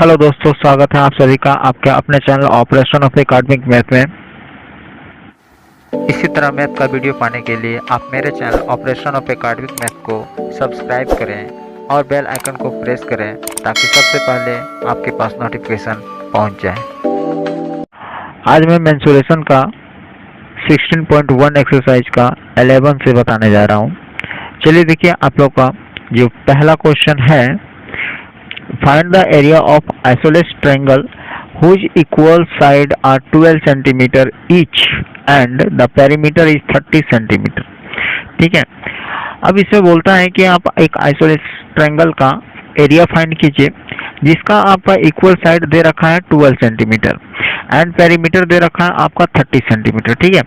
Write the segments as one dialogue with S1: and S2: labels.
S1: Hello दोस्तों, स्वागत है आप सभी का आपके अपने channel operation of academic math में। इसी तरह मैथ का वीडियो पाने के लिए आप मेरे channel operation of academic math को सब्सक्राइब करें और बेल आइकन को प्रेस करें ताकि सबसे पहले आपके पास नोटिफिकेशन पहुंच जाए। आज मैं मेंसुरेशन का 16.1 एक्सरसाइज का 11 से बताने जा रहा हूं। चलिए देखिए, आप लोग का जो पहला क्वेश्चन है, find the area of isosceles triangle whose equal side are 12 centimeter each and the perimeter is 30 centimeter। ठीक है, अब इसमें बोलता है कि आप एक आइसोलेस ट्रायंगल का एरिया फाइंड कीजिए जिसका आपका इक्वल साइड दे रखा है 12 सेंटीमीटर एंड पेरीमीटर दे रखा है आपका 30 सेंटीमीटर। ठीक है,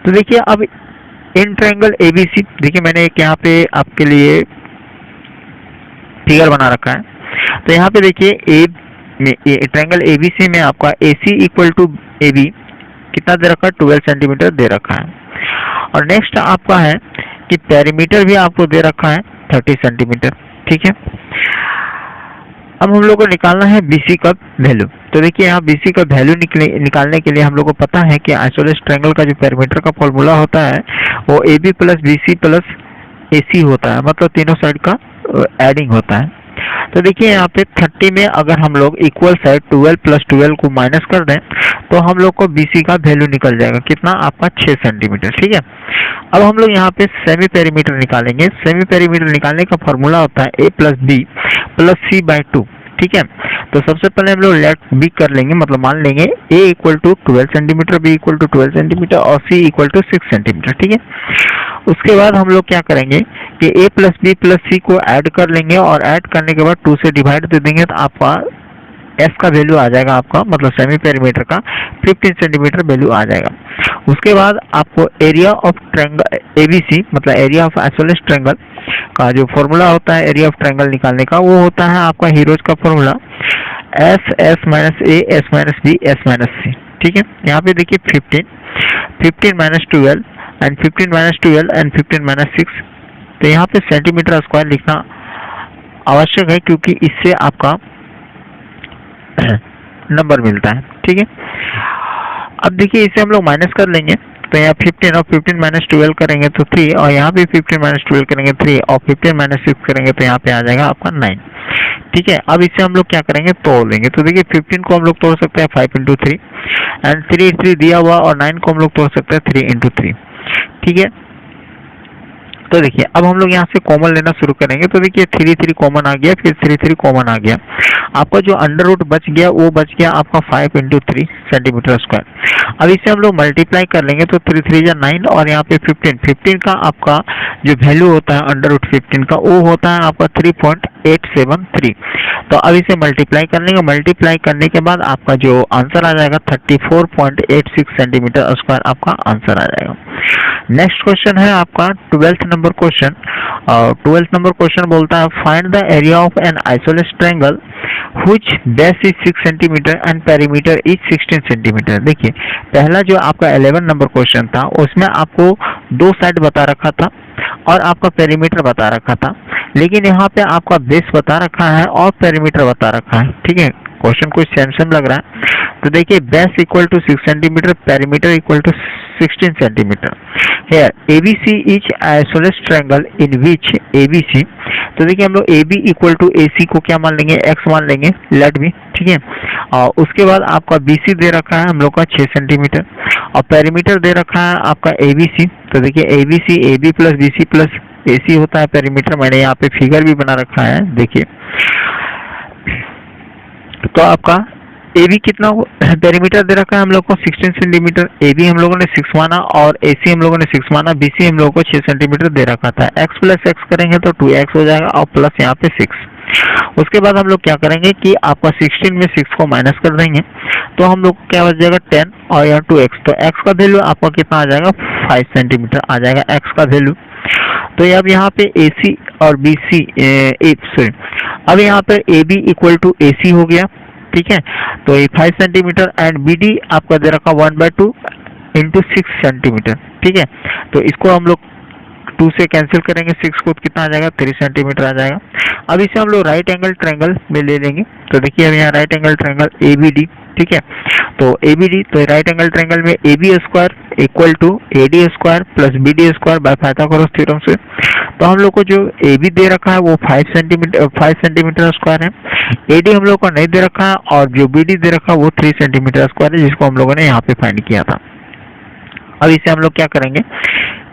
S1: तो देखिए अब इन ट्रायंगल एबीसी, देखिए मैंने एक यहाँ पे आपके लिए फिगर बना रखा है। तो यहाँ पे देखिए ट्रायंगल एबीसी में आपका AC इक्वल टू AB कितना दे रखा है, 12 सेंटीमीटर दे रखा है। और नेक्स्ट आपका है कि पेरीमीटर भी आपको दे रखा है 30 सेंटीमीटर। ठीक है, अब हम लोग को निकालना है BC का वैल्यू। तो देखिए यहाँ BC का वैल्यू निकालने के लिए हम लोग को पता है कि आइसोलेस ट्रायंगल का जो पेरीमीटर का फॉर्मूला होता है वो AB plus BC plus AC होता है, मतलब तीनों साइड का एडिंग होता है। तो देखिए यहाँ पे 30 में अगर हम लोग इक्वल साइड 12 प्लस 12 को माइनस कर दें तो हम लोग को BC का वैल्यू निकल जाएगा कितना, आपका 6 सेंटीमीटर। ठीक है, अब हम लोग यहाँ पे सेमी पेरीमीटर निकालेंगे। सेमी पेरीमीटर निकालने का फॉर्मूला होता है A plus B plus C by 2। ठीक है, तो सबसे पहले हम लोग लेट B कर लेंगे, मतलब मान लेंगे A equal to 12 centimetre, B equal to 12 centimetre और C इक्वल टू 6 सेंटीमीटर। ठीक है, उसके बाद हम लोग क्या करेंगे कि A plus B plus C को ऐड कर लेंगे और ऐड करने के बाद 2 से डिवाइड दे देंगे तो आपका S का वैल्यू आ जाएगा, आपका मतलब सेमी पेरीमीटर का 15 सेंटीमीटर वैल्यू आ जाएगा। उसके बाद आपको एरिया ऑफ ट्रायंगल ABC, मतलब एरिया ऑफ आइसोलेस ट्रायंगल का जो फॉर्मूला होता है एरिया ऑफ ट्रायंगल निकालने का, वो होता है आपका हीरोज का formula S minus A S minus B S minus C। ठीक है, यहाँ पे देखिए 15 minus 12 and 15 minus 12 and 15 minus 6। तो यहाँ पे सेंटीमीटर स्क्वायर लिखना आवश्यक है क्योंकि इससे आपका नंबर मिलता है। ठीक है, अब देखिए इसे हम लोग माइनस कर लेंगे तो यहाँ 15 और 15 माइनस 12 करेंगे तो 3, और यहाँ पे 15 माइनस 12 करेंगे 3 और 15 माइनस 6 करेंगे तो यहाँ पे आ जाएगा आपका 9। ठीक है, अब इससे हम लोग क्या करेंगे, तोड़ देंगे। तो देखिए 15 को हम लोग तोड़ सकते हैं 5 इंटू 3 एंड 3 दिया हुआ, और 9 को हम लोग तोड़ सकते हैं 3 इंटू 3। ठीक है, तो देखिए अब हम लोग यहाँ से कॉमन लेना शुरू करेंगे। तो देखिए 3 कॉमन आ गया, फिर 3 कॉमन आ गया, आपका जो अंडर रूट बच गया वो बच गया आपका 5 इंटू 3 सेंटीमीटर स्क्वायर। अब इसे हम लोग मल्टीप्लाई कर लेंगे तो 3 या 9 और यहाँ पे 15 का आपका जो वैल्यू होता है अंडर रूट 15 का वो होता है आपका 3.873। तो अब इसे मल्टीप्लाई कर लेंगे, मल्टीप्लाई करने के बाद आपका जो आंसर आ जाएगा 34.86 सेंटीमीटर स्क्वायर आपका आंसर आ जाएगा। नेक्स्ट क्वेश्चन है आपका 12th number question. 12th number question बोलता है find the area of an isosceles triangle which base is 6 centimetre and perimeter is 16 centimetre. देखिए पहला जो आपका 11 नंबर क्वेश्चन था उसमें आपको दो साइड बता रखा था और आपका पेरीमीटर बता रखा था, लेकिन यहाँ पे आपका बेस बता रखा है और पेरीमीटर बता रखा है। ठीक है, क्वेश्चन कुछ सेम लग रहा है। तो देखिए base equal to 6 centimetre, perimeter equal to 16 centimetre. Here ABC is isosceles triangle in which ABC, तो देखिए हम लोग AB इक्वल टू AC को क्या मान लेंगे, X मान लेंगे, लेट बी। ठीक है, और उसके बाद आपका BC दे रखा है हम लोग का 6 सेंटीमीटर और पेरीमीटर दे रखा है आपका ABC। तो देखिए ABC AB plus BC plus AC होता है पेरीमीटर, मैंने यहाँ पे फिगर भी बना रखा है देखिए। तो आपका AB कितना पेरीमीटर दे रखा है हम लोग को 16 सेंटीमीटर, AB हम लोगों ने 6 माना और AC हम लोगों ने 6 माना, BC हम लोगों को 6 सेंटीमीटर दे रखा था। X प्लस X करेंगे तो 2X हो जाएगा और प्लस यहाँ पे 6। उसके बाद हम लोग क्या करेंगे कि आपका 16 में 6 को माइनस कर देंगे तो हम लोग क्या बच जाएगा 10 और यहाँ 2X। तो X का वैल्यू आपका कितना आ जाएगा, 5 सेंटीमीटर आ जाएगा X का वैल्यू। तो अब यहाँ पे AC और BC अब यहाँ पे AB इक्वल टू AC हो गया। ठीक है, तो ये 5 सेंटीमीटर एंड BD आपका दे रखा 1/2 इंटू 6 सेंटीमीटर। ठीक है, तो इसको हम लोग 2 से कैंसिल करेंगे 6 को, तो कितना आ जाएगा 3 सेंटीमीटर आ जाएगा। अब इसे हम लोग राइट एंगल ट्रायंगल में ले लेंगे। तो देखिए अब यहाँ राइट एंगल ट्रायंगल ABD, ठीक है, तो ABD, तो राइट एंगल ट्रायंगल में AB square equal to AD square plus BD square by Pythagoras theorem से। तो हम लोग को जो AB दे रखा है वो 5 सेंटीमीटर स्क्वायर है, AD हम लोग को नहीं दे रखा है, और जो BD दे रखा है वो 3 सेंटीमीटर स्क्वायर है, जिसको हम लोगों ने यहाँ पे फाइंड किया था। अब इसे हम लोग क्या करेंगे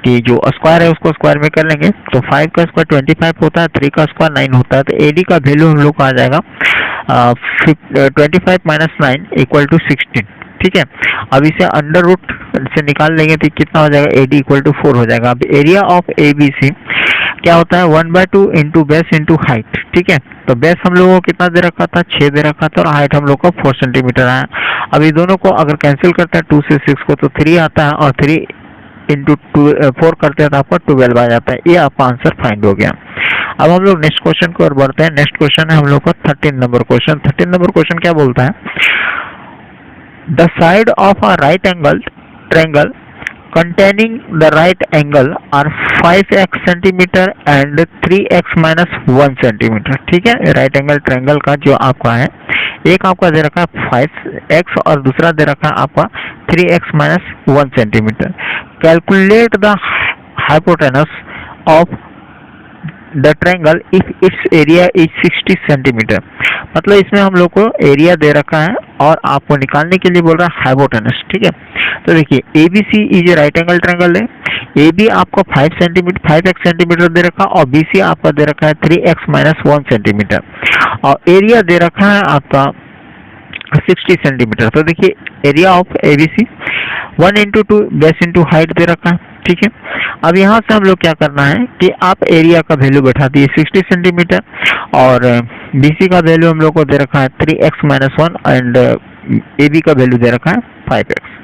S1: कि जो स्क्वायर है उसको स्क्वायर में कर लेंगे। तो 5 का स्क्वायर 25 होता है, 3 का स्क्वायर 9 होता है, तो AD का वैल्यू हम लोग को आ जाएगा 25 माइनस 9 इक्वल टू 16, ठीक है। अब इसे अंडर रूट से निकाल लेंगे तो कितना हो जाएगा, AD इक्वल टू 4 हो जाएगा। अब एरिया ऑफ ABC क्या होता है 1/2 इंटू बेस इंटू हाइट, ठीक है। तो बेस हम लोगों को कितना दे रखा था, 6 दे रखा था, और हाइट हम लोग को 4 सेंटीमीटर आया। अब ये दोनों को अगर कैंसिल करते हैं 2 से 6 को, तो 3 आता है, और 3 इंटू 4 करते हैं तो आपका 12 आ जाता है। ये आपका आंसर फाइंड हो गया। अब हम लोग नेक्स्ट क्वेश्चन की ओर बढ़ते हैं। नेक्स्ट क्वेश्चन है हम लोग का 13 नंबर क्वेश्चन। 13 नंबर क्वेश्चन क्या बोलता है, the side of a right angle triangle containing the right angle are 5x centimetre and 3x minus 1 centimetre, ठीक है। राइट एंगल ट्रायंगल का जो आपका है, एक आपका दे रखा है 5x और दूसरा दे रखा है आपका 3x minus 1 centimetre. Calculate the hypotenuse of the triangle if it's area is 60 centimetre. मतलब इसमें हम लोग को एरिया दे रखा है और आपको निकालने के लिए बोल रहा है हाइपोटेनस, ठीक है। तो देखिए ABC is a right angle triangle है, AB आपको 5x सेंटीमीटर दे रखा और BC आपका दे रखा है 3x माइनस 1 सेंटीमीटर, और एरिया दे रखा है आपका 60 सेंटीमीटर। तो देखिए area of ABC 1 into 2 base into height दे रखा है, ठीक है। अब यहाँ से हम लोग क्या करना है कि आप एरिया का वैल्यू बैठा दिए 60 सेंटीमीटर, और BC का वैल्यू हम लोग को दे रखा है 3x माइनस 1 एंड AB का वैल्यू दे रखा है 5x।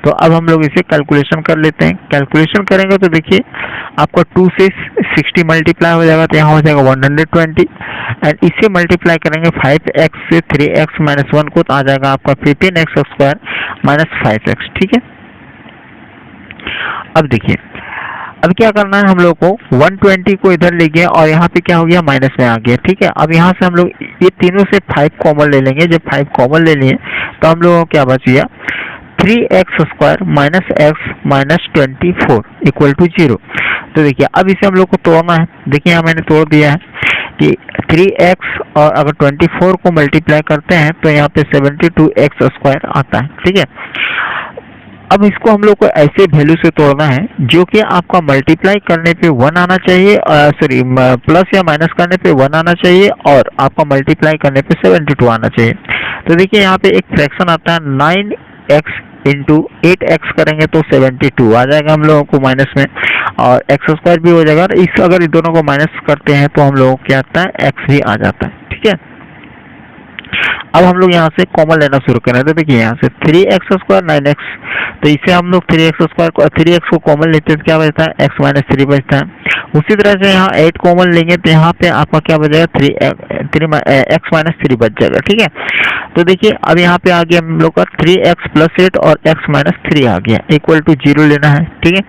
S1: तो अब हम लोग इसे कैलकुलेशन कर लेते हैं। कैलकुलेशन करेंगे तो देखिए आपको 2 से 60 मल्टीप्लाई हो जाएगा, तो यहाँ हो जाएगा 120, एंड इसे मल्टीप्लाई करेंगे 5x से 3x माइनस 1 को, तो आ जाएगा आपका 15x स्क्वायर माइनस 5x, ठीक है। अब देखिए अब क्या करना है, हम लोग को 120 को इधर ले गया और यहाँ पे क्या हो गया माइनस में आ गया, ठीक है। अब यहाँ से हम लोग ये तीनों से 5 कॉमन ले लेंगे। जब 5 कॉमन ले लिए तो हम लोगों को क्या बच गया 3x square minus x minus 24 equal to 0। तो देखिए अब इसे हम लोग को तोड़ना है। देखिए यहाँ मैंने तोड़ दिया है कि 3x और अगर 24 को मल्टीप्लाई करते हैं तो यहाँ पे 72x स्क्वायर आता है, ठीक है। अब इसको हम लोग को ऐसे वैल्यू से तोड़ना है जो कि आपका मल्टीप्लाई करने पे 1 आना चाहिए, सॉरी प्लस या माइनस करने पे 1 आना चाहिए, और आपका मल्टीप्लाई करने पे 72 आना चाहिए। तो देखिए यहाँ पे एक फ्रैक्शन आता है 9x इंटू 8x करेंगे तो 72 आ जाएगा हम लोगों को माइनस में, और x स्क्वायर भी हो जाएगा। इस अगर इन दोनों को माइनस करते हैं तो हम लोगों को क्या आता है x भी आ जाता है, ठीक है। अब हम लोग यहाँ से कॉमन लेना शुरू करें तो देखिए यहाँ से 3x स्क्वायर 9x, तो इसे हम लोग 3x स्क्वायर को 3x को कॉमन लेते हैं तो क्या बचता है x माइनस 3 बचता है। उसी तरह से यहाँ 8 कॉमन लेंगे तो यहाँ पे आपका क्या बचेगा x माइनस 3 बच जाएगा, ठीक है। तो देखिए अब यहाँ पे आ गया हम लोग का 3x प्लस 8 और x माइनस 3 आ गया इक्वल टू 0 लेना है, ठीक है।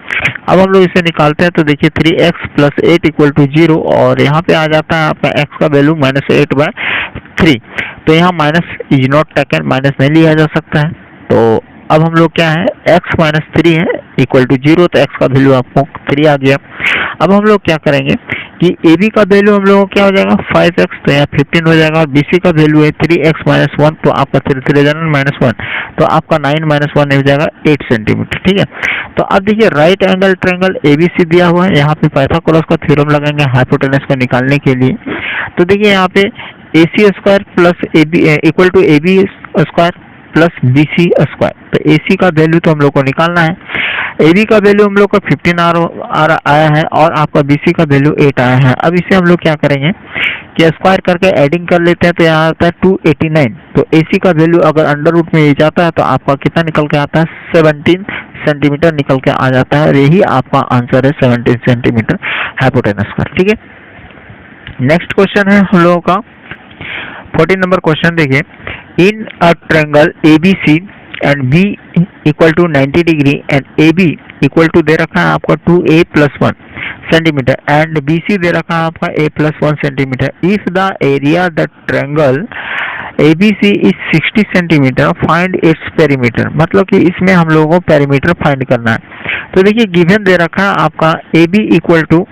S1: अब हम लोग इसे निकालते हैं तो देखिए 3x प्लस 8 इक्वल टू 0, और यहाँ पे आ जाता है आपका x का वैल्यू माइनस 8/3। तो यहाँ minus is not taken, minus नहीं लिया जा सकता है। तो अब हम लोग क्या है x माइनस 3 है इक्वल टू 0, तो x का वैल्यू आपको 3 आ गया। अब हम लोग क्या करेंगे कि AB का वैल्यू हम लोगों को क्या हो जाएगा 5x, तो यहाँ 15 हो जाएगा, और BC का वैल्यू है 3x माइनस 1, तो आपका 3 माइनस 1, तो आपका 9 माइनस 1 हो जाएगा 8 सेंटीमीटर, ठीक है। तो अब देखिए राइट एंगल ट्रायंगल ABC दिया हुआ है, यहाँ पे पाइथागोरस का थ्योरम लगाएंगे हाइपोटेनस को निकालने के लिए। तो देखिए यहाँ पे AC square plus AB equal to AB square plus BC square, तो AC का वैल्यू तो हम लोग को निकालना है। AB का वैल्यू हम लोग को 15 आया है और आपका BC का वैल्यू 8 आया है। अब इसे हम लोग क्या करेंगे कि स्क्वायर करके एडिंग कर लेते हैं, तो यहाँ आता है 289। तो AC का वैल्यू अगर अंडर रूट में जाता है तो आपका कितना निकल के आता है 17 सेंटीमीटर निकल के आ जाता है, और यही आपका आंसर है 17 सेंटीमीटर हाइपोटेनस का, ठीक है। नेक्स्ट क्वेश्चन है हम लोगों का 14 नंबर क्वेश्चन। देखिए in a triangle ABC and B equal to 90 degree and A B equal to दे रखा है आपका 2a + 1 centimetre and B C दे रखा है आपका a + 1 centimetre. If the area the triangle ABC is 60 centimetre find its perimeter, मतलब कि इसमें हम लोगों को पेरीमीटर फाइंड करना है। तो देखिए गिवन दे रखा है आपका AB equal to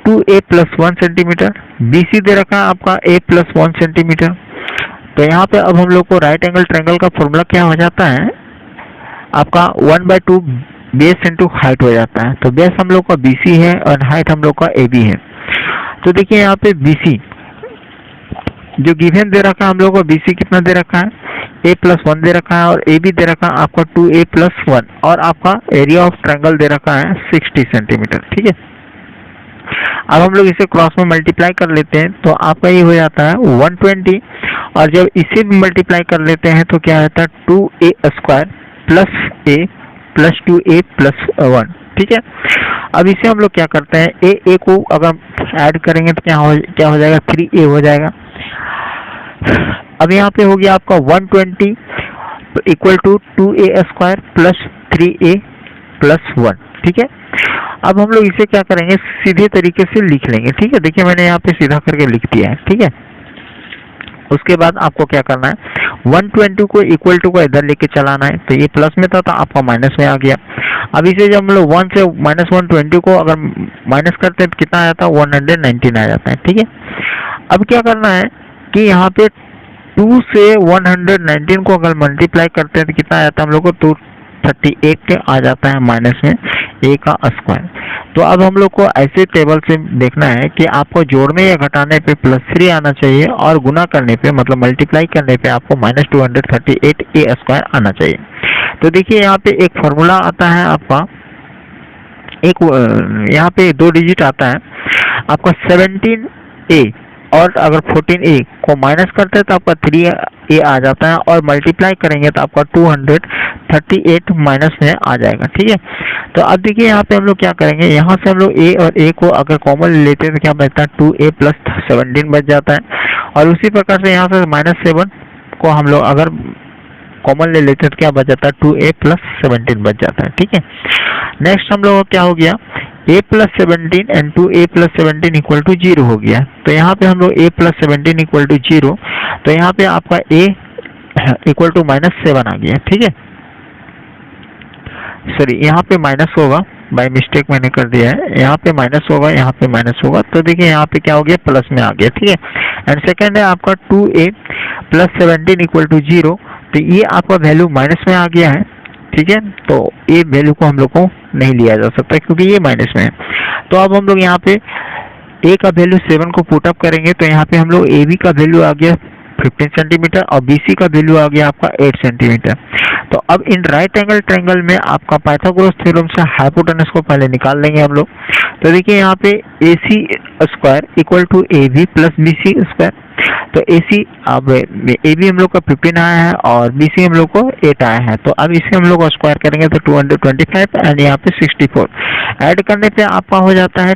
S1: 2a + 1 centimetre, BC दे रखा है आपका a + 1 सेंटीमीटर। तो यहाँ पे अब हम लोग को राइट एंगल ट्रायंगल का फॉर्मूला क्या हो जाता है आपका 1/2 बेस इंटू हाइट हो जाता है। तो बेस हम लोग का BC है और हाइट हम लोग का AB है। तो देखिए यहाँ पे BC जो गिवन दे रखा है हम लोग को BC कितना दे रखा है a + 1 दे रखा है और AB दे रखा है आपका 2a + 1 और आपका एरिया ऑफ ट्रायंगल दे रखा है 60 सेंटीमीटर। ठीक है, अब हम लोग इसे क्रॉस में मल्टीप्लाई कर लेते हैं तो आपका ये हो जाता है 120 और जब इसे भी मल्टीप्लाई कर लेते हैं तो क्या होता है 2a² + a + 2a + 1। ठीक है, अब इसे हम लोग क्या करते हैं a को अगर ऐड करेंगे तो क्या हो जाएगा 3a हो जाएगा। अब यहाँ पे हो गया आपका 120 इक्वल टू 2a² + 3a + 1। ठीक है, अब हम लोग इसे क्या करेंगे सीधे तरीके से लिख लेंगे। ठीक है, देखिए मैंने यहाँ पे सीधा करके लिख दिया है। ठीक है, उसके बाद आपको क्या करना है 120 को इक्वल टू को इधर लेके चलाना है। तो ये प्लस में था तो आपका माइनस में आ गया। अब इसे जब हम लोग 1 से -120 को अगर माइनस करते हैं तो कितना आ जाता है 119 आ जाता है। ठीक है, अब क्या करना है कि यहाँ पे 2 से 119 को अगर मल्टीप्लाई करते हैं तो कितना आ जाता है हम लोग को 238 आ जाता है माइनस में a का स्क्वायर। तो अब हम लोग को ऐसे टेबल से देखना है कि आपको जोड़ने या घटाने पे +3 आना चाहिए और गुना करने पे मतलब मल्टीप्लाई करने पे आपको -238a² आना चाहिए। तो देखिए यहाँ पे एक फॉर्मूला आता है आपका, एक यहाँ पे 2 डिजिट आता है आपका 17a और अगर 14a को माइनस करते हैं तो आपका 3a आ जाता है और मल्टीप्लाई करेंगे तो आपका 238 माइनस में आ जाएगा। ठीक है, तो अब देखिए यहाँ पे हम लोग क्या करेंगे, यहाँ से हम लोग a और a को अगर कॉमन लेते हैं तो क्या बचता है 2a + 17 बच जाता है और उसी प्रकार से यहाँ से -7 को हम लोग अगर कॉमन ले लेते हैं तो क्या बच जाता है 2a + 17 बच जाता है। ठीक है, नेक्स्ट हम लोग क्या हो गया a + 17 and 2a + 17 equal to 0 हो गया। तो यहाँ पे हम लोग a + 17 इक्वल टू 0, तो यहाँ पे आपका a इक्वल टू -7 आ गया। ठीक है, सॉरी यहाँ पे माइनस होगा, बाय मिस्टेक मैंने कर दिया है, यहाँ पे माइनस होगा, यहाँ पे माइनस होगा। तो देखिए यहाँ पे क्या हो गया प्लस में आ गया। ठीक है, एंड सेकंड है आपका 2a + 17 इक्वल टू 0, तो ये आपका वैल्यू माइनस में आ गया है। ठीक है, तो ये वैल्यू को हम लोग को नहीं लिया जा सकता क्योंकि ये माइनस में है। तो अब हम लोग यहाँ पे a का वैल्यू 7 को पुट अप करेंगे तो यहाँ पे हम लोग ab का वैल्यू आ गया 15 सेंटीमीटर और BC का वैल्यू आ गया आपका 8 सेंटीमीटर। तो अब इन राइट एंगल ट्रायंगल में आपका पाइथागोरस थ्योरम से हाइपोटेनस को पहले निकाल लेंगे हम लोग। तो देखिए यहाँ पे AC² equal to AB + BC²। तो AC अब AB हम लोग का 15 आया है और BC हम लोग को 8 आया है। तो अब इसे हम लोग स्क्वायर करेंगे तो 225 एंड यहाँ पे 64 ऐड करने पे आपका हो जाता है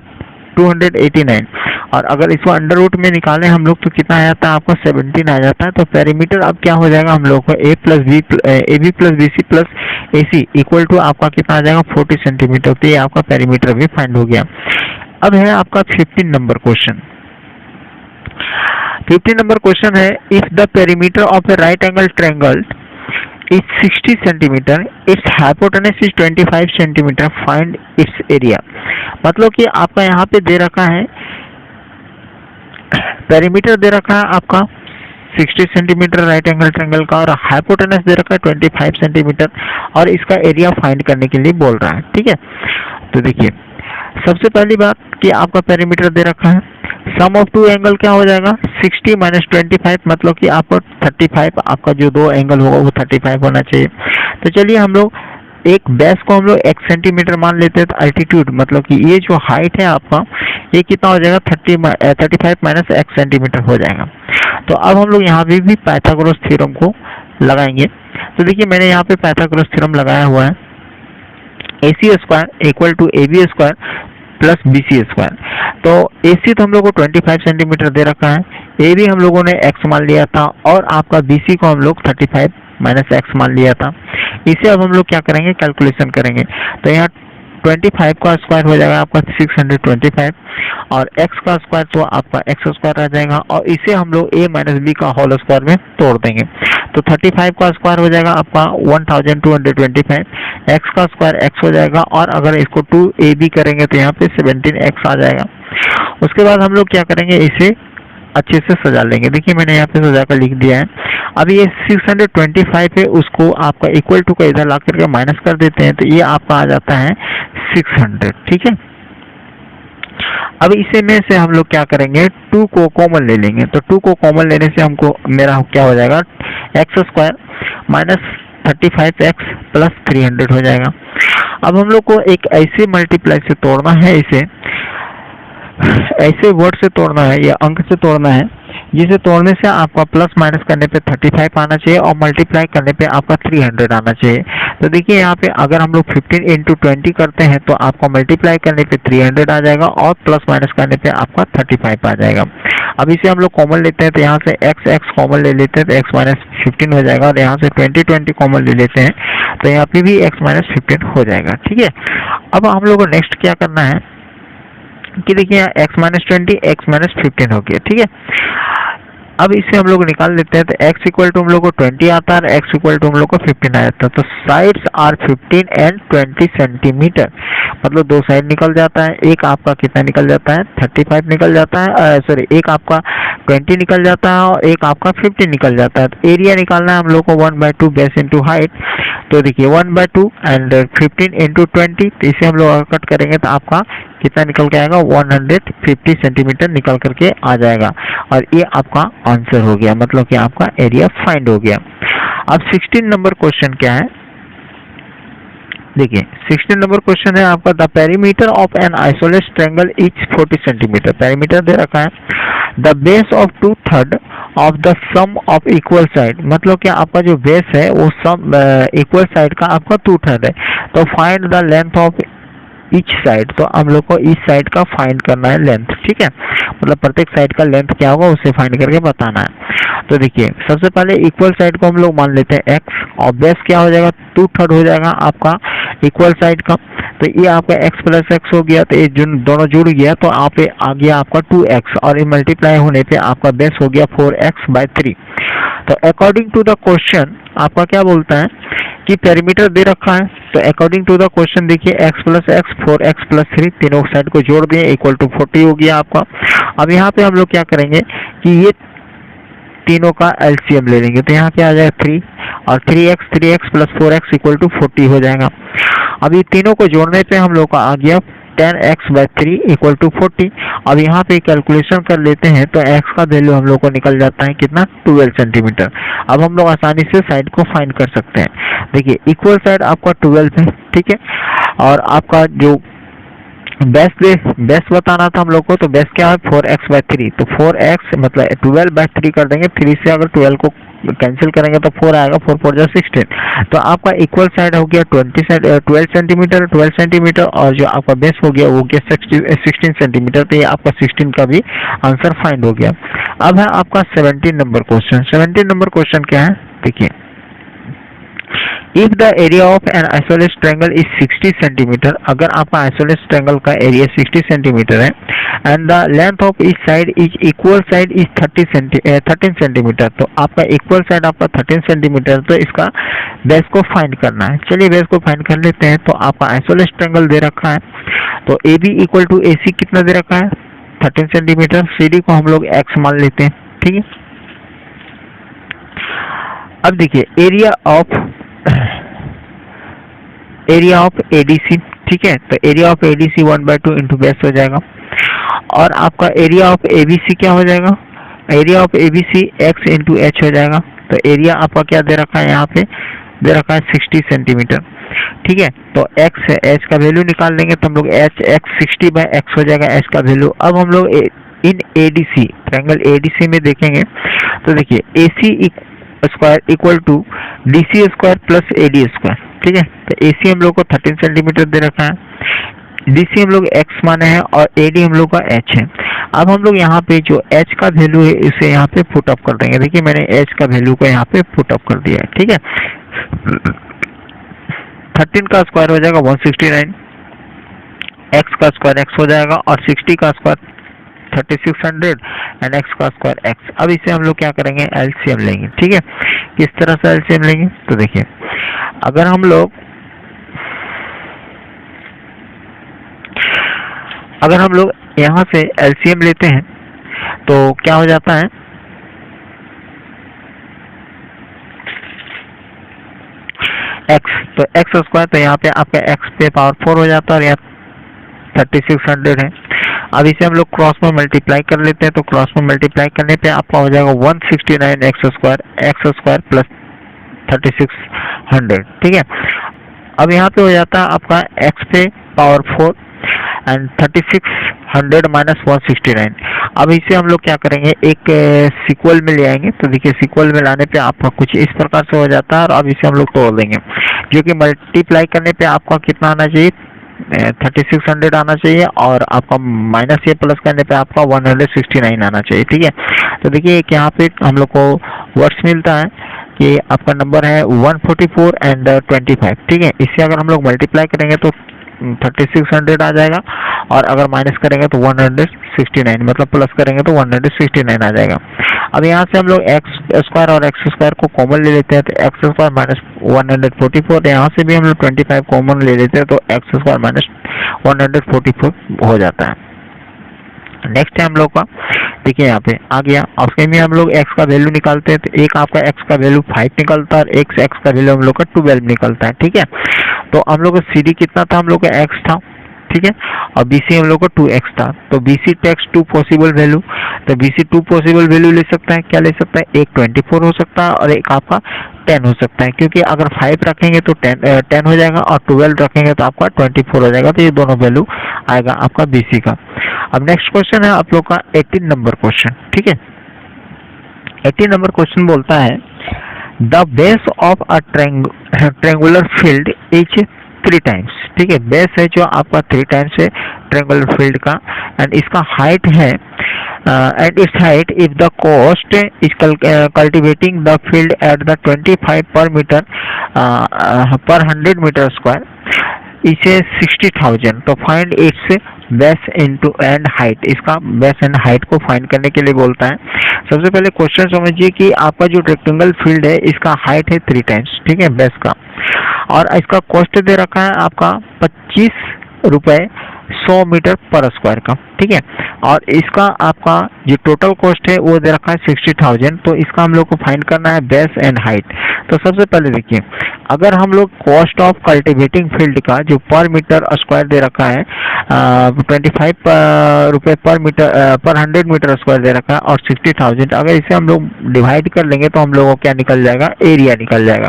S1: 289 और अगर इसको अंडर रूट में निकालें हम लोग तो कितना आ जाता है आपका 17 आ जाता है। तो पेरीमीटर अब क्या हो जाएगा हम लोग को AB + BC + AC equal to आपका कितना आ जाएगा 40 सेंटीमीटर। तो ये आपका पेरीमीटर भी फाइंड हो गया। अब है आपका 15 नंबर क्वेश्चन। 15 नंबर क्वेश्चन है if the perimeter of A right angle triangle is 60 centimeter, its hypotenuse is 25 centimeter, find its area। मतलब कि आपका यहाँ पे दे रखा है पेरीमीटर दे रखा है आपका 60 सेंटीमीटर राइट एंगल ट्रायंगल का और हाइपोटेनस दे रखा है 25 सेंटीमीटर और इसका एरिया फाइंड करने के लिए बोल रहा है। ठीक है, तो देखिए सबसे पहली बात कि आपका पेरीमीटर दे रखा है, सम ऑफ टू एंगल क्या हो जाएगा 60 - 25 मतलब कि आपको 35, आपका जो दो एंगल होगा वो 35 होना चाहिए। तो चलिए हम लोग एक बेस को हम लोग x सेंटीमीटर मान लेते हैं। तो अल्टीट्यूड मतलब कि ये जो हाइट है आपका ये कितना हो जाएगा 35 - x सेंटीमीटर हो जाएगा। तो अब हम लोग यहाँ पे भी पाइथागोरस थ्योरम को लगाएंगे। तो देखिए मैंने यहाँ पे पाइथागोरस थ्योरम लगाया हुआ है AC² equal to AB² + BC²। तो AC तो हम लोग को 25 सेंटीमीटर दे रखा है, AB हम लोगों ने x मान लिया था और आपका BC को हम लोग 35 माइनस एक्स मान लिया था। इसे अब हम लोग क्या करेंगे, कैलकुलेशन करेंगे। तो यहाँ 25 का स्क्वायर हो जाएगा आपका 625 और x का स्क्वायर तो आपका x स्क्वायर आ जाएगा और इसे हम लोग a माइनस बी का होल स्क्वायर में तोड़ देंगे। तो 35 का स्क्वायर हो जाएगा आपका 1225, x का स्क्वायर x हो जाएगा और अगर इसको 2ab करेंगे तो यहाँ पे 17x आ जाएगा। उसके बाद हम लोग क्या करेंगे, इसे अच्छे से सजा लेंगे। देखिए मैंने यहाँ पे सजा कर लिख दिया है। अब ये 625 है, उसको आपका इक्वल टू का इधर ला करके माइनस कर देते हैं तो ये आपका आ जाता है 600। ठीक है, अब इसे में से हम लोग क्या करेंगे, 2 को कॉमन ले लेंगे। तो 2 को कॉमन लेने से हमको मेरा क्या हो जाएगा, x square minus 35x plus 300 हो जाएगा। अब हम लोग को एक ऐसे मल्टीप्लाई से तोड़ना है, इसे ऐसे वर्ड से तोड़ना है या अंक से तोड़ना है जिसे तोड़ने से आपका प्लस माइनस करने पे 35 आना चाहिए और मल्टीप्लाई करने पे आपका 300 आना चाहिए। तो देखिए यहाँ पे अगर हम लोग 15 इंटू 20 करते हैं तो आपका मल्टीप्लाई करने पे 300 आ जाएगा और प्लस माइनस करने पे आपका 35 आ जाएगा। अब इसे हम लोग कॉमन लेते हैं तो यहाँ से x कॉमन ले लेते हैं तो x माइनस 15 हो जाएगा और यहाँ से 20 कॉमन ले लेते हैं तो यहाँ पे भी x माइनस 15 हो जाएगा। ठीक है, अब हम लोग को नेक्स्ट क्या करना है कि देखिए यहाँ x माइनस 20 x माइनस 15 हो गया। ठीक है, अब इसे हम लोग निकाल लेते हैं तो x इक्वल टू हम लोग को 20 आता है और x इक्वल टू हम लोग को 15 आ जाता है। तो साइड्स आर 15 एंड 20 सेंटीमीटर, मतलब दो साइड निकल जाता है। एक आपका कितना निकल जाता है, 35 निकल जाता है, सॉरी एक आपका 20 निकल जाता है और एक आपका 15 निकल जाता है। तो एरिया निकालना है हम लोग को 1/2 बेस इंटू हाइट। तो देखिए 1/2 एंड 15 इंटू 20, तो इसे हम लोग कट करेंगे तो आपका कितना निकल के आएगा, 150 सेंटीमीटर निकल करके आ जाएगा और ये आपका आंसर हो गया, मतलब कि आपका एरिया फाइंड हो गया। अब 16 नंबर क्वेश्चन क्या है, देखिए 16 नंबर क्वेश्चन है आपका, the perimeter of an isosceles triangle is 40 centimetre. Perimeter दे रखा है, the base of 2/3 of the sum of equal side, मतलब कि आपका जो बेस है वो सम इक्वल साइड का आपका 2/3 है। तो find the length of each side, तो हम लोग को ईच साइड का फाइंड करना है लेंथ। ठीक है, मतलब प्रत्येक साइड का लेंथ क्या होगा उसे फाइंड करके बताना है। तो देखिए सबसे पहले इक्वल साइड को हम लोग मान लेते हैं x और बेस क्या हो जाएगा, 2/3 हो जाएगा आपका इक्वल साइड का। तो ये आपका x प्लस x हो गया, तो ये दोनों जुड़ गया तो आप पे आ गया आपका 2x और ये मल्टीप्लाई होने पे आपका बेस हो गया 4x/3। तो अकॉर्डिंग टू द क्वेश्चन आपका क्या बोलता है कि पेरीमीटर दे रखा है। तो अकॉर्डिंग टू द क्वेश्चन देखिए x plus x 4x plus 3 तीनों साइड को जोड़ दिए इक्वल टू 40 हो गया आपका। अब यहाँ पे हम लोग क्या करेंगे कि ये तीनों का एलसीएम ले लेंगे तो यहाँ क्या आ जाएगा 3 और 3x plus 4x equal to 40 हो जाएगा। अब ये तीनों को जोड़ने पे हम लोग का आ गया 10x/3 इक्वल टू 40। अब यहाँ पे कैलकुलेशन कर लेते हैं तो x का वैल्यू हम लोग को निकल जाता है कितना, 12 सेंटीमीटर। अब हम लोग आसानी से साइड को फाइंड कर सकते हैं। देखिए इक्वल साइड आपका 12 है, ठीक है, और आपका जो बेस बताना था हम लोग को, तो बेस क्या है 4x/3। तो 4x मतलब 12/3 कर देंगे, 3 से अगर 12 को कैंसिल करेंगे तो 4 आएगा, 4 4 जा 16। तो आपका इक्वल साइड हो गया 12 सेंटीमीटर और जो आपका बेस हो गया वो गया 16 सेंटीमीटर। तो ये आपका 16 का भी आंसर फाइंड हो गया। अब है आपका 17 नंबर क्वेश्चन। 17 नंबर क्वेश्चन क्या है, देखिए if the area of an isosceles triangle is 60 centimetre, अगर आपका आइसोलेट ट्रायंगल का एरिया 60 सेंटीमीटर है and the length of each side is equal side is 13 centimetre, तो आपका इक्वल साइड आपका 13 सेंटीमीटर, तो इसका बेस को फाइंड करना है। चलिए बेस को फाइंड कर लेते हैं। तो आपका आइसोलेट ट्रायंगल दे रखा है, तो ए बी इक्वल टू ए सी कितना दे रखा है 13 सेंटीमीटर, सी डी को हम लोग एक्स मान लेते हैं, ठीक है। अब देखिए एरिया ऑफ एडीसी, ठीक है, तो area of ADC 1/2 into base हो जाएगा और आपका एरिया ऑफ एबीसी क्या हो जाएगा, area of ABC x into H हो जाएगा। तो एरिया आपका क्या दे रखा है, यहाँ पे दे रखा है 60 सेंटीमीटर, ठीक है। तो x है, h का वैल्यू निकाल लेंगे तो हम लोग x 60/x हो जाएगा h का वैल्यू। अब हम लोग इन एडीसी ट्रायंगल एडीसी में देखेंगे तो देखिए AC square equal to DC square plus AD square, ठीक है। तो AC हम लोग को 13 सेंटीमीटर दे रखा है, BC हम लोग x माने हैं और AD हम लोग का h है। अब हम लोग यहाँ पे जो h का वैल्यू है इसे यहाँ पे पुट अप कर देंगे। देखिए मैंने h का वैल्यू को यहाँ पे पुट अप कर दिया है, ठीक है। 13 का स्क्वायर हो जाएगा 169, x का स्क्वायर x हो जाएगा और 60 का स्क्वायर 3600 एंड x का स्क्वायर x। अब इसे हम लोग क्या करेंगे, एलसीएम लेंगे, ठीक है। किस तरह से एलसीएम लेंगे, तो देखिए अगर हम लोग यहाँ से एलसीएम लेते हैं तो क्या हो जाता है, x, तो x स्क्वायर, तो यहाँ पे आपका x पे पावर 4 हो जाता है और यहाँ 3600 है। अब इसे हम लोग क्रॉस में मल्टीप्लाई कर लेते हैं, तो क्रॉस में मल्टीप्लाई करने पे आपका हो जाएगा 169 x स्क्वायर प्लस 3600, ठीक है। अब यहाँ पे हो जाता है आपका x पे पावर 4 एंड 3600 माइनस 169। अब इसे हम लोग क्या करेंगे, एक सीक्वल में ले आएंगे। तो देखिए सीक्वल में लाने पे आपका कुछ इस प्रकार से हो जाता है और अब इसे हम लोग तोड़ देंगे, जो कि मल्टीप्लाई करने पे आपका कितना आना चाहिए, 3600 आना चाहिए और आपका माइनस ये प्लस करने पे आपका 169 आना चाहिए, ठीक है। तो देखिए एक यहाँ पे हम लोग को वर्ड्स मिलता है कि आपका नंबर है 144 एंड 25, ठीक है। इससे अगर हम लोग मल्टीप्लाई करेंगे तो 3600 आ जाएगा और अगर माइनस करेंगे तो 169, मतलब प्लस करेंगे तो 169 आ जाएगा। अब यहाँ से हम लोग एक्स स्क्वायर और एक्स स्क्वायर को कॉमन ले लेते हैं, तो एक्स स्क्वायर माइनस 144, यहाँ से भी हम लोग 25 कॉमन ले लेते हैं तो एक्स स्क्वायर माइनस 144 हो जाता है। नेक्स्ट है हम लोग का, देखिए यहाँ पे आ गया, उसके में हम लोग x का वैल्यू निकालते हैं, तो एक आपका x का वैल्यू 5 निकलता है और एक x का वैल्यू हम लोग का 12 निकलता है, ठीक है। तो हम लोग का CD कितना था, हम लोग का x था, ठीक है, और BC हम लोग का 2x था। तो BC टेक्स 2 पॉसिबल वैल्यू, तो BC 2 पॉसिबल वैल्यू ले सकता है, क्या ले सकता है, एक 24 हो सकता है और एक आपका 10 हो सकता है, क्योंकि अगर 5 रखेंगे तो 10 हो जाएगा और 12 रखेंगे तो आपका 24 हो जाएगा। तो ये दोनों वैल्यू आएगा आपका BC का। अब नेक्स्ट क्वेश्चन है आप लोग का 18 नंबर क्वेश्चन, ठीक है। 18 नंबर क्वेश्चन बोलता है the base of a triangular field is 3 times, ठीक है। बेस है जो आपका 3 टाइम्स है ट्रायंगुलर फील्ड का एंड इसका हाइट है and its height if the cost is cultivating the field at the 25 per metre पर 100 मीटर स्क्वायर इसे 60,000। तो find its base into and height, इसका बेस एंड हाइट को फाइंड करने के लिए बोलता है। सबसे पहले क्वेश्चन समझिए कि आपका जो रेक्टेंगल फील्ड है इसका हाइट है 3 टाइम्स, ठीक है, बेस का, और इसका कॉस्ट दे रखा है आपका 25 रुपए 100 मीटर पर स्क्वायर का, ठीक है। और इसका आपका जो टोटल कॉस्ट है वो दे रखा है 60,000। तो इसका हम लोग को फाइंड करना है बेस एंड हाइट। तो सबसे पहले देखिए, अगर हम लोग कॉस्ट ऑफ कल्टिवेटिंग फील्ड का जो पर मीटर स्क्वायर दे रखा है 25 रुपए पर मीटर पर 100 मीटर स्क्वायर दे रखा है और 60,000, अगर इसे हम लोग डिवाइड कर लेंगे तो हम लोगों को क्या निकल जाएगा, एरिया निकल जाएगा।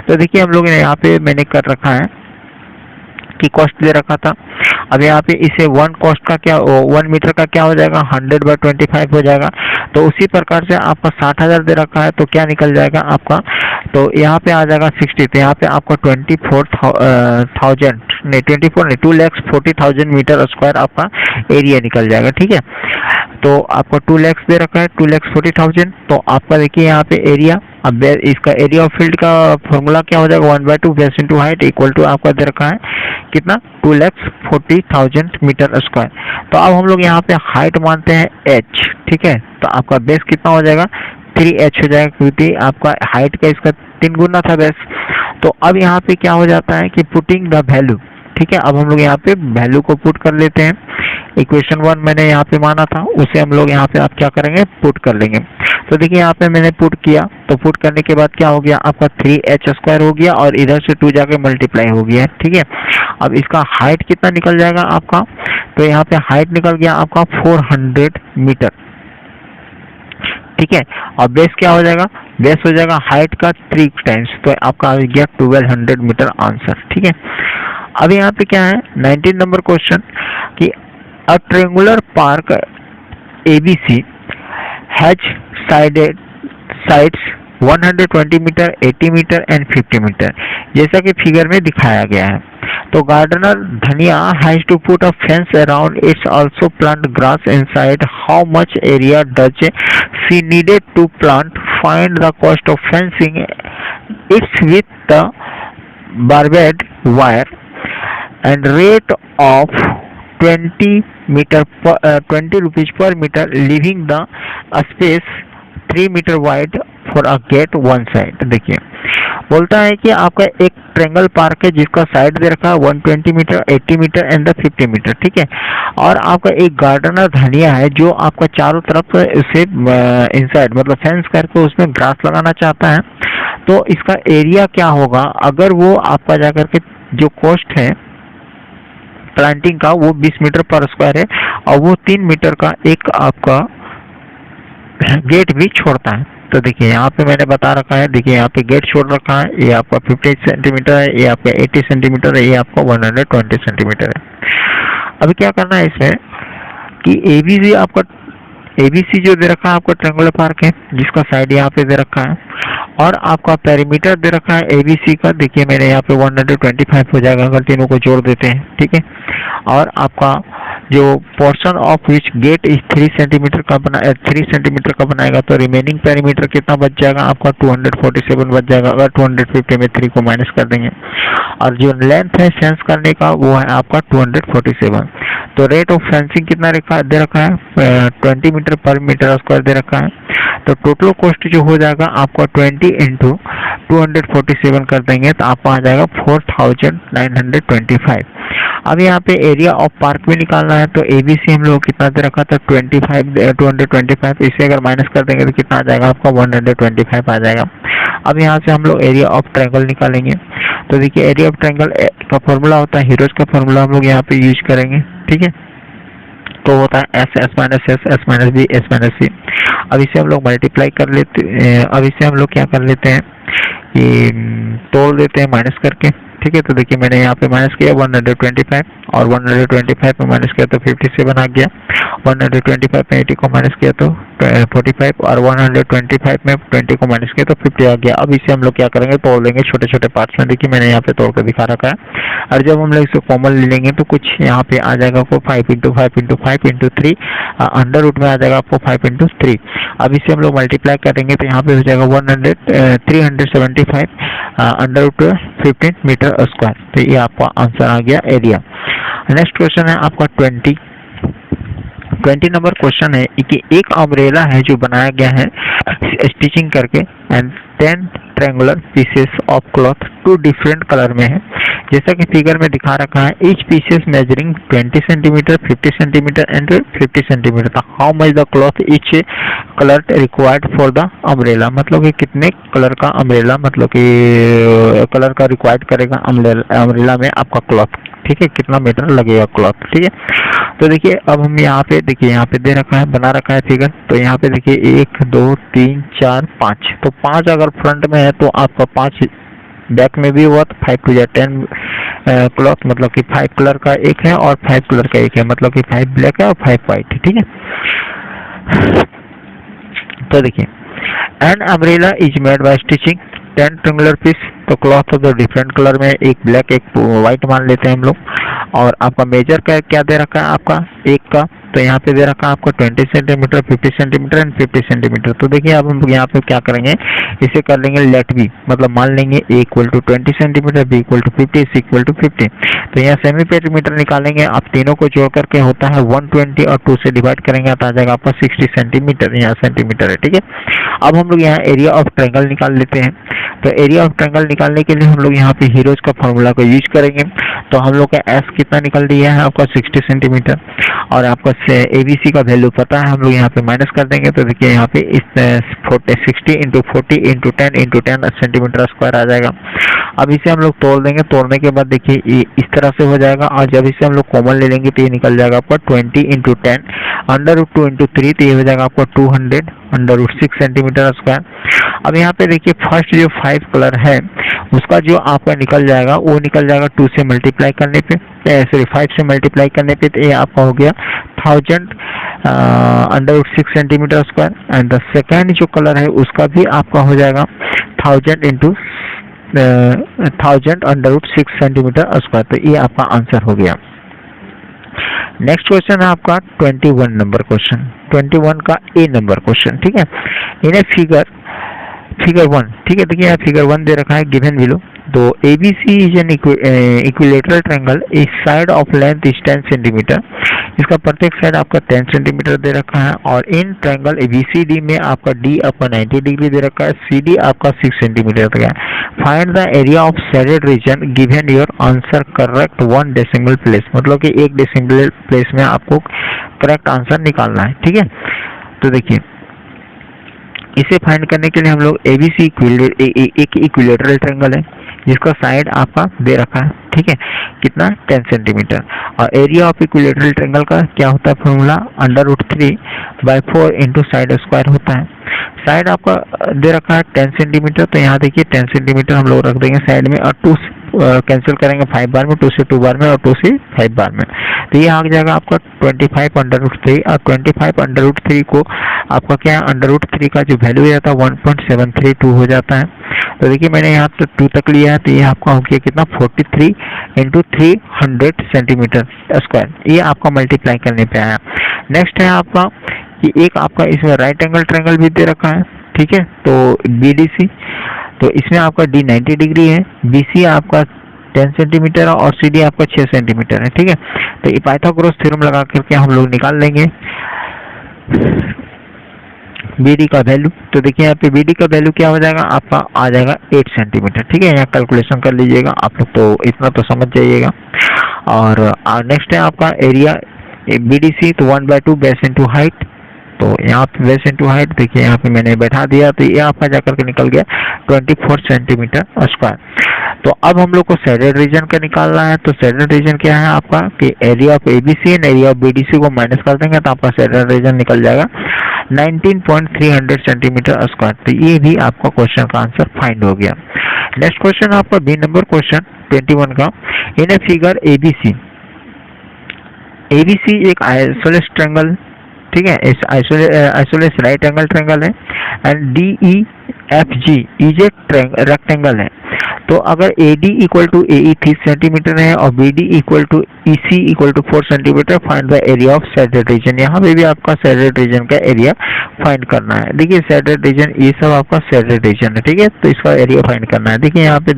S1: तो देखिए हम लोग ने यहाँ पे मैंने कर रखा है की कॉस्ट दे रखा था। अब यहाँ पे इसे 1 मीटर का क्या हो जाएगा, 100/25 हो जाएगा। तो उसी प्रकार से आपका 60,000 दे रखा है तो क्या निकल जाएगा आपका, तो यहाँ पे आ जाएगा 60, तो यहाँ पे आपका 2,40,000 मीटर स्क्वायर आपका एरिया निकल जाएगा, ठीक है। तो आपका 2 लाख दे रखा है, 2,40,000। तो आपका देखिए यहाँ पे एरिया, अब इसका एरिया ऑफ फील्ड का फॉर्मूला क्या हो जाएगा, 1/2 base into height equal to आपका दे रखा है कितना, 2,40,000 मीटर स्क्वायर। तो अब हम लोग यहाँ पे हाइट मानते हैं h, ठीक है। तो आपका बेस कितना हो जाएगा, 3h हो जाएगा, क्योंकि आपका हाइट का इसका 3 गुना था बेस। तो अब यहाँ पे क्या हो जाता है कि पुटिंग द वैल्यू, ठीक है। अब हम लोग यहाँ पे वैल्यू को पुट कर लेते हैं। इक्वेशन 1 मैंने यहाँ पे माना था, उसे हम लोग यहाँ पे आप क्या करेंगे, पुट कर लेंगे। तो देखिए यहाँ पे मैंने पुट किया, तो पुट करने के बाद क्या हो गया आपका 3h स्क्वायर हो गया और इधर से 2 जाके मल्टीप्लाई हो गया, ठीक है। अब इसका हाइट कितना निकल जाएगा आपका, तो यहाँ पे हाइट निकल गया आपका 400 मीटर, ठीक है। और बेस क्या हो जाएगा, बेस हो जाएगा हाइट का 3 टाइम्स, तो आपका आ गया 1200 मीटर आंसर, ठीक है। अब यहाँ पे क्या है 19 नंबर क्वेश्चन कि a triangular park ABC has sides 120 metre, 80 metre and 50 metre, जैसा कि फिगर में दिखाया गया है। तो gardener Dhaniya has to put a fence around its also plant grass inside. How much area does she needed to plant? Find the cost of fencing its with the barbed wire and rate of 20 rupees per meter, leaving the space 3 meter wide for a gate one side। देखिए बोलता है कि आपका एक triangle park है जिसका side दे रखा है 120 metre, 80 metre and the 50 metre, ठीक है। और आपका एक गार्डनर धनिया है जो आपका चारों तरफ से इनसाइड मतलब फेंस करके उसमें ग्रास लगाना चाहता है। तो इसका एरिया क्या होगा अगर वो आपका जाकर के जो कॉस्ट है प्लांटिंग का वो 20 मीटर पर स्क्वायर है और वो 3 मीटर का एक आपका गेट भी छोड़ता है। तो देखिए यहाँ पे मैंने बता रखा है, देखिए यहाँ पे गेट छोड़ रखा है, ये आपका 50 सेंटीमीटर है, ये आपका 80 सेंटीमीटर है, ये आपका 120 सेंटीमीटर है। अभी क्या करना है इसमें कि एबीसी आपका एबीसी जो दे रखा है आपका ट्रायंगुलर पार्क है जिसका साइड यहाँ पे दे रखा है और आपका पेरीमीटर दे रखा है एबीसी का। देखिए मैंने यहाँ पे 125 हो जाएगा अगर तीनों को जोड़ देते हैं, ठीक है। और आपका जो पोर्शन ऑफ विच गेट इस 3 सेंटीमीटर का बनाएगा तो रिमेनिंग पेरीमीटर कितना बच जाएगा आपका 247 बच जाएगा अगर 250 में 3 को माइनस कर देंगे। और जो लेंथ है फेंस करने का वो है आपका 247। तो रेट ऑफ फेंसिंग कितना दे रखा है 20 मीटर पर मीटर स्क्वायर दे रखा है। तो टोटल कॉस्ट जो हो जाएगा आपका 20 इंटू 247 कर देंगे तो आपको आ जाएगा 4925। अब यहाँ पे एरिया ऑफ पार्क भी निकालना है तो एबीसी हम लोग कितना दे रखा था 225, इसे अगर माइनस कर देंगे तो कितना आ जाएगा आपका 125 आ जाएगा। अब यहाँ से हम लोग एरिया ऑफ ट्रायंगल निकालेंगे। तो देखिए एरिया ऑफ ट्रायंगल का फॉर्मूला होता है हीरोज का फॉर्मूला हम लोग यहाँ पे यूज करेंगे, ठीक है। तो होता है S minus S, S minus B, S minus C. अब इसे हम लोग मल्टीप्लाई कर लेते अब इसे हम लोग क्या कर लेते हैं कि तोड़ देते हैं माइनस करके, ठीक है। तो देखिए मैंने यहाँ पे माइनस किया 125 और 125 में माइनस किया तो 57 आ गया, 125 में 80 को माइनस किया तो 45 और 125 में 20 को माइनस किया तो 50 आ गया। अब इसे हम लोग क्या करेंगे तोड़ देंगे छोटे छोटे पार्ट्स में। देखिए मैंने यहाँ पे तोड़ कर दिखा रखा है और जब हम लोग इसे कॉमन ले लेंगे तो कुछ यहाँ पे आ जाएगा आपको 5 into 5 into 5 into 3 under root में आ जाएगा आपको 5 इंटू 3। अब इसे हम लोग मल्टीप्लाई करेंगे तो यहाँ पे हो जाएगा 375 अंडर रूट 15 मीटर स्क्वायर। तो ये आपका आंसर आ गया एरिया। नेक्स्ट क्वेश्चन है आपका 20 नंबर क्वेश्चन है कि एक अम्ब्रेला है जो बनाया गया है स्टिचिंग करके and 10 triangular pieces of cloth 2 different colour में है जैसा कि फिगर में दिखा रखा है। Each pieces measuring 20 centimetre, 50 centimetre and 50 centimetre. How much the cloth each colour required for the umbrella, मतलब कि कितने कलर का अम्ब्रेला मतलब कि कलर का रिक्वायर्ड करेगा अम्ब्रेला में आपका क्लॉथ, ठीक है, कितना मीटर लगेगा क्लॉथ, ठीक है। तो देखिए अब हम यहाँ पे देखिए यहाँ पे दे रखा है बना रखा है फिगर। तो यहाँ पे देखिए 1 2 3 4 5, तो 5 अगर फ्रंट में है तो आपका 5 बैक में भी हुआ तो 5 टू 10 क्लॉथ मतलब कि 5 कलर का एक है और 5 कलर का एक है, मतलब कि 5 ब्लैक है और 5 व्हाइट है, ठीक है। तो देखिए an umbrella is made by stitching 10 triangular piece. तो क्लॉथ तो डिफरेंट कलर में एक ब्लैक एक व्हाइट मान लेते हैं हम लोग। और आपका मेजर का क्या दे रखा है आपका एक का, तो यहाँ पे दे रखा है आपको 20 सेंटीमीटर, 50 सेंटीमीटर एंड 50 सेंटीमीटर। तो देखिए अब हम यहाँ पे क्या करेंगे इसे कर लेंगे लेट बी, मतलब मान लेंगे A equal to 20 centimetre, B equal to 50, C equal to 50। तो यहाँ सेमी पेरीमीटर निकालेंगे, आप तीनों को जोड़ करके होता है 120 और 2 से डिवाइड करेंगे तो आ जाएगा आपका 60 सेंटीमीटर, यहाँ सेंटीमीटर है, ठीक है। अब हम लोग यहाँ एरिया ऑफ ट्रायंगल निकाल लेते हैं। तो एरिया ऑफ ट्रायंगल निकालने के लिए हम लोग यहाँ पे हीरोज का फॉर्मूला को यूज करेंगे। तो हम लोग का एस कितना निकल दिया है आपका 60 सेंटीमीटर और आपका एबीसी का वैल्यू पता है, हम लोग यहाँ पे माइनस कर देंगे। तो देखिए यहाँ पे इस 60 इंटू 40 इंटू 10 सेंटीमीटर स्क्वायर आ जाएगा। अब इसे हम लोग तोड़ देंगे, तोड़ने के बाद देखिए ये इस तरह से हो जाएगा और जब इसे हम लोग कॉमन ले लेंगे तो ये निकल जाएगा आपका 20 इंटू 10 अंडर रूट 2 इंटू 3, तो ये हो जाएगा आपका 200 अंडर रूट 6 सेंटीमीटर स्क्वायर। अब यहाँ पे देखिए फर्स्ट जो 5 कलर है उसका जो आपका निकल जाएगा वो निकल जाएगा 2 से मल्टीप्लाई करने पे, सॉरी 5 से मल्टीप्लाई करने पे, तो ये आपका हो गया 1000 √6 centimetre square, and the second जो कलर है उसका भी आपका हो जाएगा 1000 इंटू 1000 √6 सेंटीमीटर स्क्वायर। तो ये आपका आंसर हो गया। नेक्स्ट क्वेश्चन है आपका 21 नंबर क्वेश्चन, 21 का ए नंबर क्वेश्चन, ठीक है। इन फिगर 1, ठीक है। देखिए यहाँ फिगर 1 दे रखा है गिवन बिलो। तो ABC is an equilateral triangle, इस side of length is 10 centimetre, इसका प्रत्येक साइड आपका 10 सेंटीमीटर दे रखा है, और इन ट्रायंगल ABCD में आपका D आपका 90 डिग्री दे रखा है, CD आपका 6 सेंटीमीटर का है। Find the area of shaded reason given your answer correct 1 decimal place, मतलब कि 1 डेसिमल प्लेस में आपको करेक्ट आंसर निकालना है, ठीक है। तो देखिए इसे फाइंड करने के लिए हम लोग ABC एक इक्विलेटरल ट्रायंगल है जिसका साइड आपका दे रखा है, ठीक है, कितना 10 सेंटीमीटर, और एरिया ऑफ इक्विलेटरल ट्रायंगल का क्या होता है फॉर्मूला, √3/4 इंटू साइड स्क्वायर होता है। साइड आपका दे रखा है 10 सेंटीमीटर, तो यहाँ देखिए 10 सेंटीमीटर हम लोग रख देंगे साइड में, और 2 कैंसिल करेंगे 5 बार में, 2 से 2 बार में और 2 से 5 बार में, तो ये आ जाएगा आपका 25/3, और 25/3 को आपका क्या है √3 का जो वैल्यू है 1.732 हो जाता है। तो देखिए मैंने यहाँ तो 2 तक लिया है, तो ये आपका हो गया कितना 43 इंटू 300 सेंटीमीटर स्क्वायर, ये आपका मल्टीप्लाई करने पे आया। नेक्स्ट है आपका कि एक आपका इसमें राइट एंगल ट्रायंगल भी दे रखा है, ठीक है, तो BDC, तो इसमें आपका D 90 डिग्री है, BC आपका 10 सेंटीमीटर है और CD आपका 6 सेंटीमीटर है, ठीक है। तो ये पाइथागोरस थ्योरम लगा करके हम लोग निकाल लेंगे BD का वैल्यू। तो देखिए यहाँ पे BD का वैल्यू क्या हो जाएगा आपका, आ जाएगा 8 सेंटीमीटर, ठीक है। यहाँ कैलकुलेशन कर लीजिएगा आप लोग, तो इतना तो समझ जाइएगा। और नेक्स्ट है आपका एरिया BDC, तो 1/2 बेस इंटू हाइट, तो यहाँ पे बेस इंटू हाइट देखिए यहाँ पे मैंने बैठा दिया, तो ये आपका जाकर के निकल गया 24 सेंटीमीटर स्क्वायर। तो अब हम लोग को शेडेड रीजन का निकालना है। तो शेडेड रीजन क्या है आपका कि area of ABC and area of BDC को माइनस कर देंगे तो आपका शेडेड रीजन निकल जाएगा 19.300 सेंटीमीटर स्क्वायर। तो ये भी आपका क्वेश्चन का आंसर फाइंड हो गया। नेक्स्ट क्वेश्चन आपका बी नंबर क्वेश्चन 21 का, इन ए फिगर ABC एक आइसोलेस ट्रायंगल, ठीक है, इस आइसोलेस राइट एंगल ट्रायंगल है, and DEFG is a rectangle है। तो अगर AD equal to AE 30 centimetre है और BD equal to EC equal to 4 centimetre, find the area of shaded region. यहाँ पे भी आपका शेडेड रीजन का एरिया फाइंड करना है। देखिए शेडेड रीजन ये सब आपका शेडेड रीजन है, ठीक है, तो इसका एरिया फाइंड करना है। देखिए यहाँ पे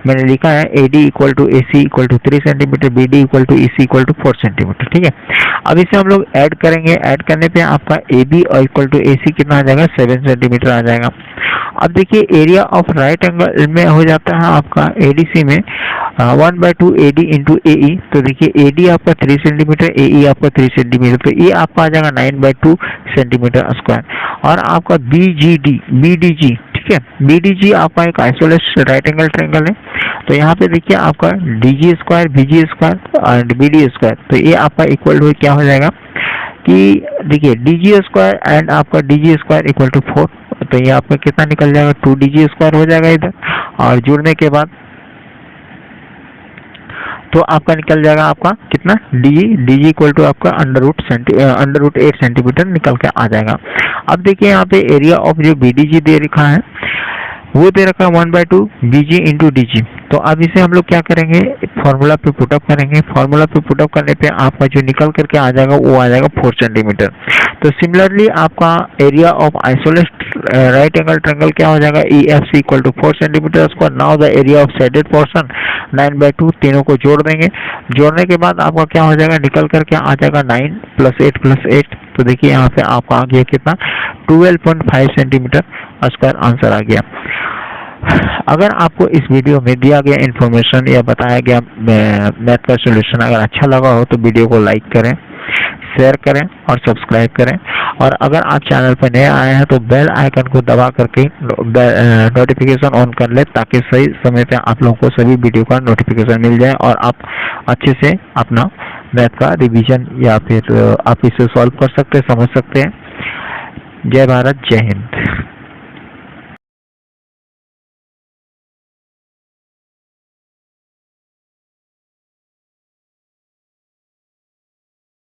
S1: मैंने लिखा है AD equal to AC equal to 3 centimetre, BD equal to EC equal to 4 centimetre, ठीक है। अब इसे हम लोग ऐड करेंगे, ऐड करने पे आपका AB इक्वल टू AC कितना आ जाएगा 7 सेंटीमीटर आ जाएगा। अब देखिए एरिया ऑफ राइट एंगल में हो जाता है आपका ADC में 1/2 AD इंटू AE, तो देखिए AD आपका 3 सेंटीमीटर, AE आपका 3 सेंटीमीटर, तो ये आपका आ जाएगा 9/2 सेंटीमीटर स्क्वायर। और आपका BDG, ठीक है, BDG आपका एक आइसोलेस राइट एंगल ट्रायंगल है। तो यहाँ पे देखिए आपका DG square, BG square and BD square, तो ये आपका इक्वल टू क्या हो जाएगा कि देखिए DG स्क्वायर एंड आपका DG स्क्वायर इक्वल टू 4, तो ये आपका कितना निकल जाएगा 2DG स्क्वायर हो जाएगा इधर, और जुड़ने के बाद तो आपका निकल जाएगा आपका कितना DG इक्वल टू आपका √8 सेंटीमीटर निकल के आ जाएगा। अब देखिए यहाँ पे एरिया ऑफ जो BDG दे रखा है वो दे रखा है 1/2 BG इंटू DG। तो अब इसे हम लोग क्या करेंगे, फॉर्मूला पे पुटअप करेंगे। फॉर्मूला पे पुटअप करने पे आपका जो निकल करके आ जाएगा वो आ जाएगा 4 सेंटीमीटर। तो सिमिलरली आपका area of isosceles right angle triangle क्या हो जाएगा EFC equal to 4 centimetre square. Now the area of shaded portion 9/2, तीनों को जोड़ देंगे। जोड़ने के बाद आपका क्या हो जाएगा, निकल करके आ जाएगा 9 + 8 तो देखिए यहाँ पे आपका आ गया कितना 12.5 सेंटीमीटर स्क्वायर आंसर आ गया। अगर आपको इस वीडियो में दिया गया इन्फॉर्मेशन या बताया गया मैथ का सॉल्यूशन अगर अच्छा लगा हो तो वीडियो को लाइक करें, शेयर करें और सब्सक्राइब करें। और अगर आप चैनल पर नए आए हैं तो बेल आइकन को दबा करके नोटिफिकेशन ऑन कर ले, ताकि सही समय पे आप लोगों को सभी वीडियो का नोटिफिकेशन मिल जाए और आप अच्छे से अपना मैथ का रिवीजन या फिर आप इसे सॉल्व कर सकते हैं, समझ सकते हैं। जय भारत, जय हिंद।